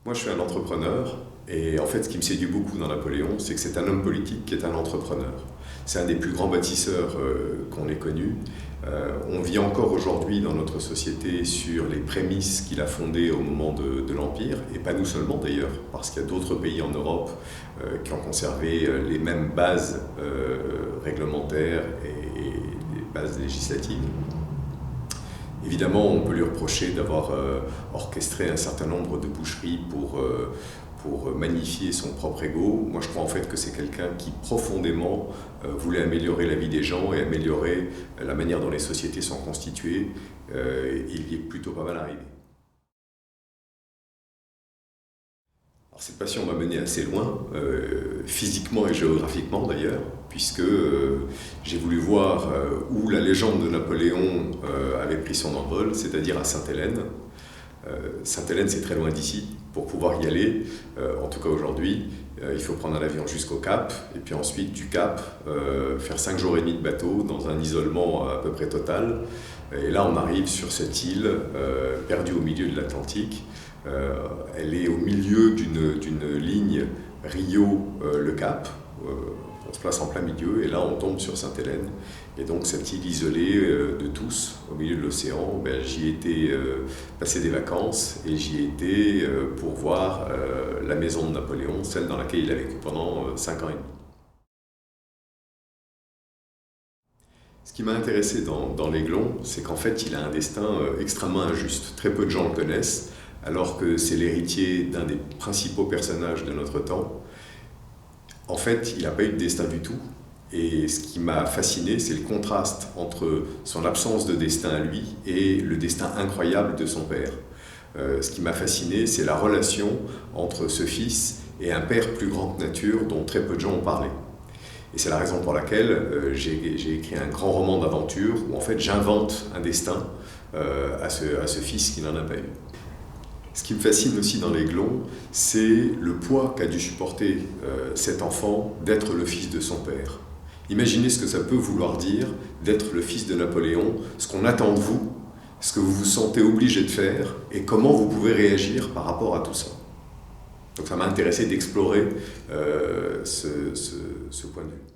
Moi, je suis un entrepreneur et en fait, ce qui me séduit beaucoup dans Napoléon, c'est que c'est un homme politique qui est un entrepreneur. C'est un des plus grands bâtisseurs qu'on ait connus. On vit encore aujourd'hui dans notre société sur les prémices qu'il a fondées au moment de l'Empire, et pas nous seulement d'ailleurs, parce qu'il y a d'autres pays en Europe qui ont conservé les mêmes bases réglementaires et des bases législatives. Évidemment, on peut lui reprocher d'avoir orchestré un certain nombre de boucheries pour magnifier son propre ego. Moi, je crois en fait que c'est quelqu'un qui profondément voulait améliorer la vie des gens et améliorer la manière dont les sociétés sont constituées. Il y est plutôt pas mal arrivé. Alors, cette passion m'a mené assez loin, physiquement et géographiquement d'ailleurs, puisque j'ai voulu voir où la légende de Napoléon avait pris son envol, c'est-à-dire à Sainte-Hélène. Sainte-Hélène, c'est très loin d'ici. Pour pouvoir y aller, en tout cas aujourd'hui, il faut prendre un avion jusqu'au Cap, et puis ensuite du Cap, faire 5 jours et demi de bateau dans un isolement à peu près total. Et là, on arrive sur cette île perdue au milieu de l'Atlantique. Elle est au milieu d'une ligne Rio-Le Cap. On se place en plein milieu et là on tombe sur Sainte-Hélène. Et donc cette île isolée de tous, au milieu de l'océan, j'y étais passer des vacances et j'y étais pour voir la maison de Napoléon, celle dans laquelle il a vécu pendant 5 ans et demi. Ce qui m'a intéressé dans l'Aiglon, c'est qu'en fait il a un destin extrêmement injuste. Très peu de gens le connaissent, alors que c'est l'héritier d'un des principaux personnages de notre temps. En fait, il n'a pas eu de destin du tout. Et ce qui m'a fasciné, c'est le contraste entre son absence de destin à lui et le destin incroyable de son père. Ce qui m'a fasciné, c'est la relation entre ce fils et un père plus grand que nature dont très peu de gens ont parlé. Et c'est la raison pour laquelle j'ai écrit un grand roman d'aventure où en fait j'invente un destin à ce fils qui n'en a pas eu. Ce qui me fascine aussi dans l'Aiglon, c'est le poids qu'a dû supporter cet enfant d'être le fils de son père. Imaginez ce que ça peut vouloir dire d'être le fils de Napoléon, ce qu'on attend de vous, ce que vous vous sentez obligé de faire et comment vous pouvez réagir par rapport à tout ça. Donc ça m'a intéressé d'explorer ce point de vue.